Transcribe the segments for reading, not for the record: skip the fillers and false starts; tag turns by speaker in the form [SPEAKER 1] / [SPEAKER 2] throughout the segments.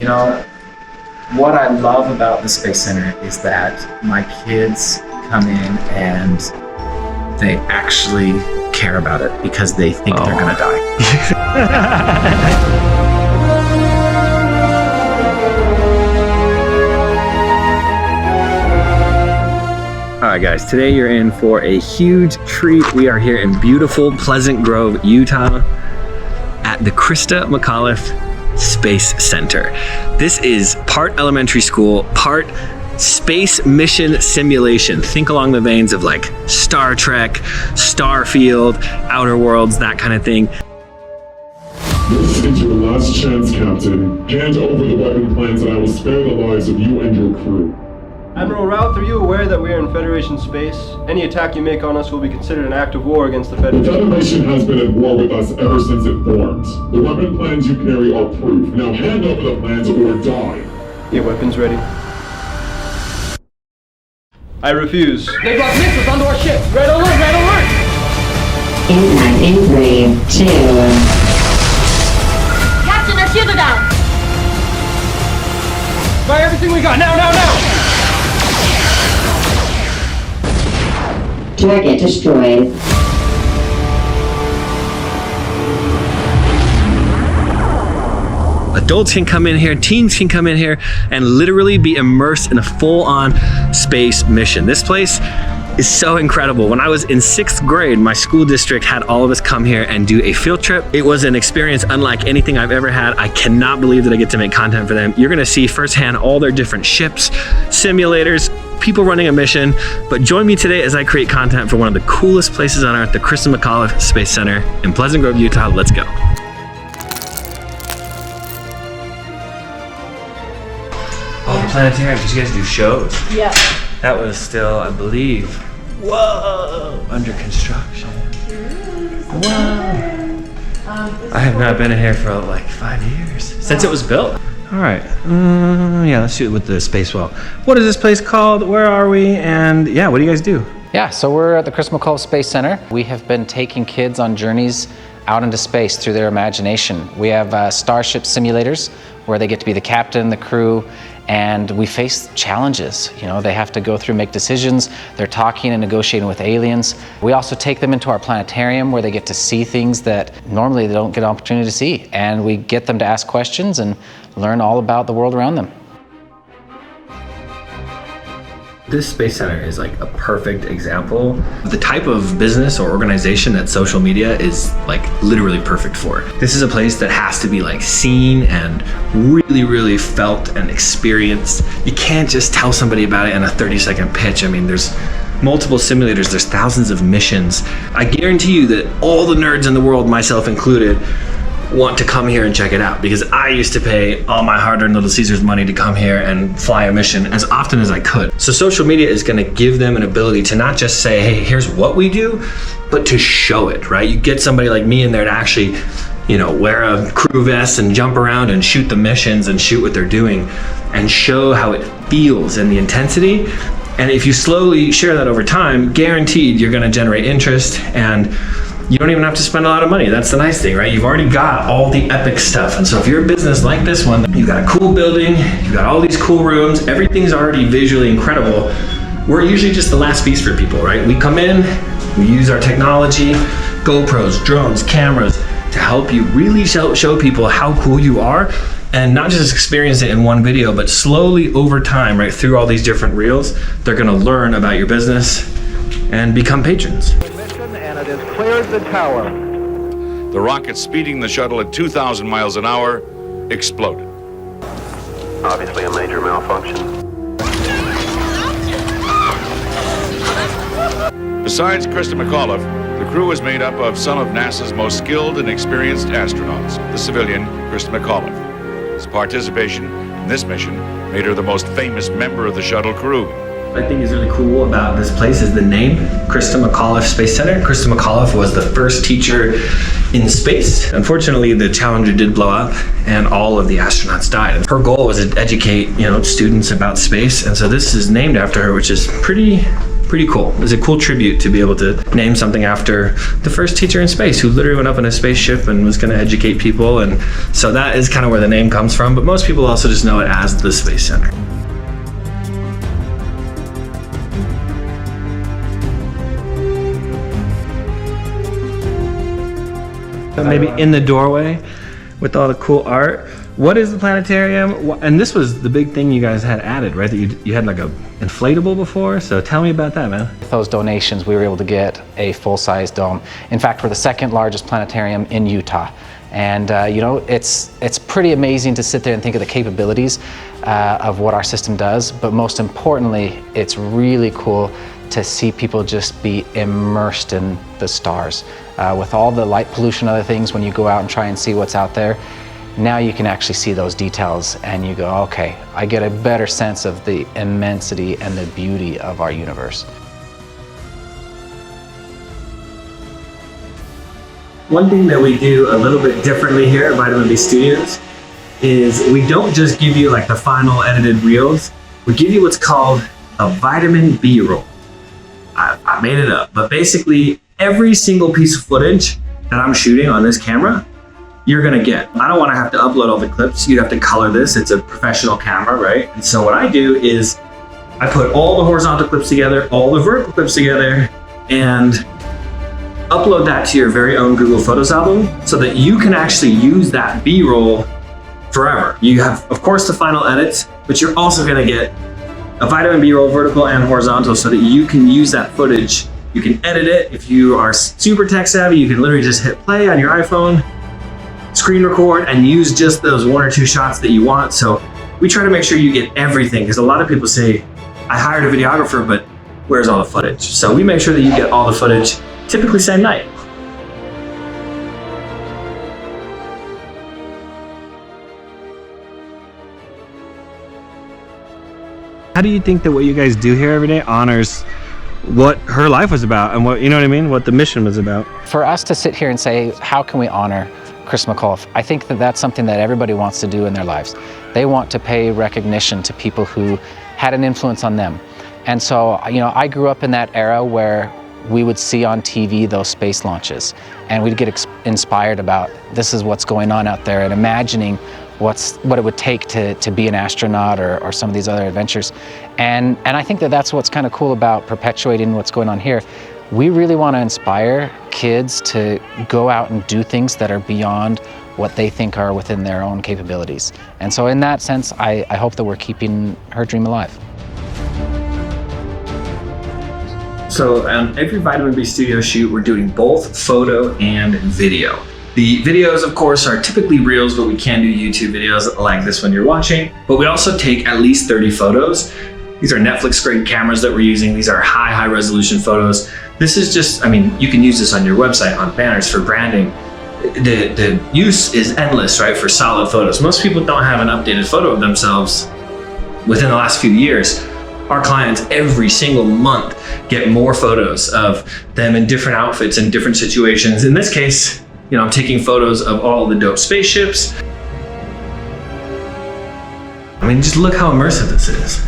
[SPEAKER 1] You know, what I love about the Space Center is that my kids come in and they actually care about it because they think they're gonna die. Alright guys, today you're in for a huge treat. We are here in beautiful Pleasant Grove, Utah at the Christa McAuliffe Space Center. This is part elementary school, part space mission simulation. Think along the veins of like Star Trek, Starfield, Outer Worlds, that kind of thing.
[SPEAKER 2] This is your last chance, Captain. Hand over the weapon plans and I will spare the lives of you and your crew.
[SPEAKER 3] Admiral Routh, are you aware that we are in Federation space? Any attack you make on us will be considered an act of war against the Federation.
[SPEAKER 2] The Federation has been at war with us ever since it formed. The weapon plans you carry are proof. Now hand over the plans or die.
[SPEAKER 3] Your weapons ready? I refuse.
[SPEAKER 4] They've got missiles onto our ship! Red alert! Red alert!
[SPEAKER 5] Impact in 3, 2...
[SPEAKER 6] Captain, our shields are down!
[SPEAKER 4] Fire everything we got! Now, now, now!
[SPEAKER 5] Target destroyed.
[SPEAKER 1] Adults can come in here, teens can come in here and literally be immersed in a full-on space mission. This place is so incredible. When I was in 6th grade, my school district had all of us come here and do a field trip. It was an experience unlike anything I've ever had. I cannot believe that I get to make content for them. You're gonna see firsthand all their different ships, simulators, people running a mission, but join me today as I create content for one of the coolest places on earth, the Christa McAuliffe Space Center in Pleasant Grove, Utah. Let's go. Oh, the planetarium, did you guys do shows?
[SPEAKER 6] Yeah.
[SPEAKER 1] That was still, I believe, whoa, under construction. Wow. I have not been in here for like 5 years, since it was built. All right, yeah, let's shoot with the space well. What is this place called? Where are we? And yeah, what do you guys do?
[SPEAKER 7] Yeah, so we're at the Christa McAuliffe Space Center. We have been taking kids on journeys out into space through their imagination. We have starship simulators where they get to be the captain, the crew, and we face challenges. You know, they have to go through, make decisions. They're talking and negotiating with aliens. We also take them into our planetarium where they get to see things that normally they don't get an opportunity to see. And we get them to ask questions and learn all about the world around them.
[SPEAKER 1] This Space Center is like a perfect example of the type of business or organization that social media is like literally perfect for. This is a place that has to be like seen and really, really felt and experienced. You can't just tell somebody about it in a 30-second pitch. I mean, there's multiple simulators, there's thousands of missions. I guarantee you that all the nerds in the world, myself included, want to come here and check it out because I used to pay all my hard-earned Little Caesars money to come here and fly a mission as often as I could. So social media is gonna give them an ability to not just say, hey, here's what we do, but to show it, right? You get somebody like me in there to actually, you know, wear a crew vest and jump around and shoot the missions and shoot what they're doing and show how it feels and the intensity. And if you slowly share that over time, guaranteed you're gonna generate interest and you don't even have to spend a lot of money. That's the nice thing, right? You've already got all the epic stuff. And so if you're a business like this one, you've got a cool building, you've got all these cool rooms, everything's already visually incredible. We're usually just the last piece for people, right? We come in, we use our technology, GoPros, drones, cameras, to help you really show people how cool you are and not just experience it in one video, but slowly over time, right, through all these different reels, they're gonna learn about your business and become patrons.
[SPEAKER 8] And it has cleared the tower.
[SPEAKER 9] The rocket speeding the shuttle at 2,000 miles an hour exploded.
[SPEAKER 10] Obviously a major malfunction.
[SPEAKER 9] Besides Christa McAuliffe, the crew is made up of some of NASA's most skilled and experienced astronauts, the civilian Christa McAuliffe. His participation in this mission made her the most famous member of the shuttle crew.
[SPEAKER 1] What I think is really cool about this place is the name, Christa McAuliffe Space Center. Christa McAuliffe was the first teacher in space. Unfortunately, the Challenger did blow up and all of the astronauts died. And her goal was to educate, you know, students about space. And so this is named after her, which is pretty pretty cool. It's a cool tribute to be able to name something after the first teacher in space who literally went up in a spaceship and was going to educate people. And so that is kind of where the name comes from, but most people also just know it as the Space Center. Maybe in the doorway with all the cool art. What is the planetarium? And this was the big thing you guys had added, right? That you had like a inflatable before. So tell me about that, man.
[SPEAKER 7] With those donations, we were able to get a full-size dome. In fact, we're the second largest planetarium in Utah. And you know, it's pretty amazing to sit there and think of the capabilities of what our system does. But most importantly, it's really cool to see people just be immersed in the stars. With all the light pollution and other things, when you go out and try and see what's out there, now you can actually see those details and you go, okay, I get a better sense of the immensity and the beauty of our universe.
[SPEAKER 1] One thing that we do a little bit differently here at Vitamin B Studios is we don't just give you like the final edited reels, we give you what's called a Vitamin B roll. I made it up, but basically every single piece of footage that I'm shooting on this camera, you're gonna get. I don't wanna have to upload all the clips. You'd have to color this. It's a professional camera, right? And so what I do is I put all the horizontal clips together, all the vertical clips together, and upload that to your very own Google Photos album so that you can actually use that B-roll forever. You have, of course, the final edits, but you're also gonna get a Vitamin B roll, vertical and horizontal, so that you can use that footage. You can edit it. If you are super tech savvy, you can literally just hit play on your iPhone, screen record, and use just those one or two shots that you want. So we try to make sure you get everything, because a lot of people say, I hired a videographer, but where's all the footage? So we make sure that you get all the footage, typically same night. How do you think that what you guys do here every day honors what her life was about and what, you know what I mean, what the mission was about?
[SPEAKER 7] For us to sit here and say, how can we honor Chris McAuliffe? I think that that's something that everybody wants to do in their lives. They want to pay recognition to people who had an influence on them. And so, you know, I grew up in that era where we would see on TV those space launches and we'd get inspired about this is what's going on out there and imagining what it would take to be an astronaut or some of these other adventures. And I think that that's what's kind of cool about perpetuating what's going on here. We really want to inspire kids to go out and do things that are beyond what they think are within their own capabilities. And so in that sense, I hope that we're keeping her dream alive.
[SPEAKER 1] So on every Vitamin B Studio shoot, we're doing both photo and video. The videos, of course, are typically reels, but we can do YouTube videos like this one you're watching. But we also take at least 30 photos. These are Netflix grade cameras that we're using. These are high resolution photos. This is just, I mean, you can use this on your website, on banners, for branding. The use is endless, right, for solid photos. Most people don't have an updated photo of themselves within the last few years. Our clients every single month get more photos of them in different outfits and different situations. In this case, you know, I'm taking photos of all the dope spaceships. I mean, just look how immersive this is.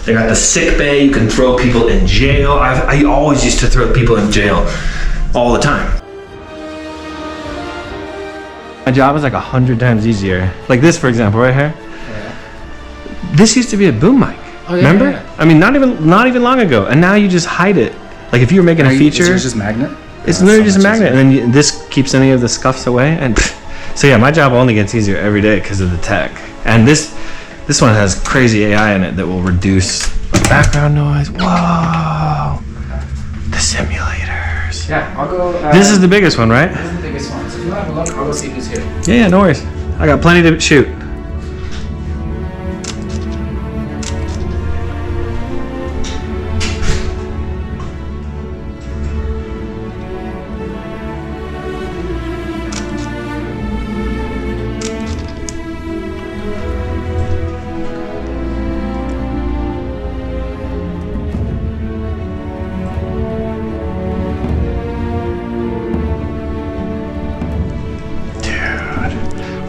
[SPEAKER 1] They got the sick bay, you can throw people in jail. I always used to throw people in jail all the time. My job is like 100 times easier. Like this, for example, right here. Yeah. This used to be a boom mic. Oh, yeah, remember? Yeah. I mean, not even long ago. And now you just hide it. Like if you were making a feature.
[SPEAKER 7] It's just magnet?
[SPEAKER 1] It's literally just a magnet, and then this keeps any of the scuffs away. And so yeah, my job only gets easier every day because of the tech. And this one has crazy AI in it that will reduce background noise. Whoa! The simulators.
[SPEAKER 7] Yeah, I'll go.
[SPEAKER 1] This is the biggest one, right?
[SPEAKER 7] This is the biggest one. So if you want to have a look, I'll go see who's here.
[SPEAKER 1] Yeah, no worries. I got plenty to shoot.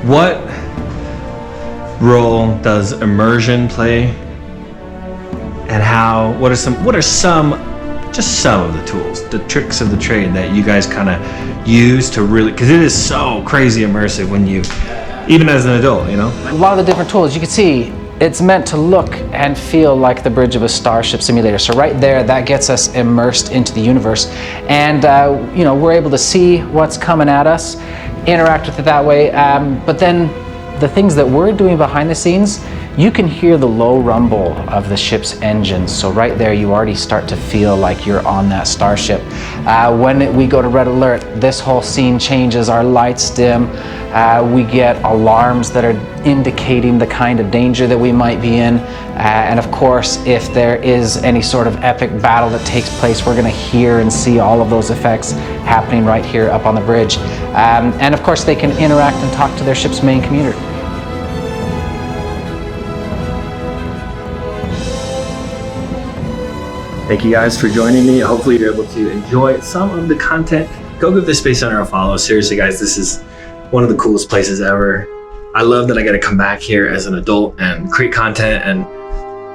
[SPEAKER 1] What role does immersion play and how, what are some of the tools, the tricks of the trade that you guys kind of use to really, because it is so crazy immersive when you, even as an adult, you know?
[SPEAKER 7] A lot of the different tools, you can see it's meant to look and feel like the bridge of a Starship simulator. So right there, that gets us immersed into the universe. And you know, we're able to see what's coming at us, interact with it that way. But then the things that we're doing behind the scenes, you can hear the low rumble of the ship's engines. So right there, you already start to feel like you're on that starship. When we go to red alert, this whole scene changes, our lights dim, we get alarms that are indicating the kind of danger that we might be in. And of course, if there is any sort of epic battle that takes place, we're gonna hear and see all of those effects happening right here up on the bridge. And of course, they can interact and talk to their ship's main computer.
[SPEAKER 1] Thank you guys for joining me. Hopefully you're able to enjoy some of the content. Go give the Space Center a follow. Seriously guys, this is one of the coolest places ever. I love that I get to come back here as an adult and create content and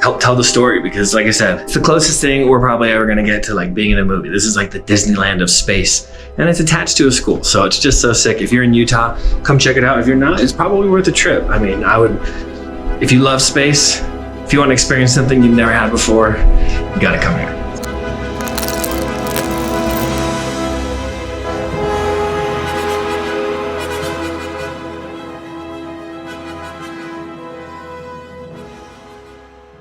[SPEAKER 1] help tell the story, because like I said, it's the closest thing we're probably ever gonna get to like being in a movie. This is like the Disneyland of space, and it's attached to a school. So it's just so sick. If you're in Utah, come check it out. If you're not, it's probably worth a trip. I mean, if you love space, if you want to experience something you've never had before, you gotta come here.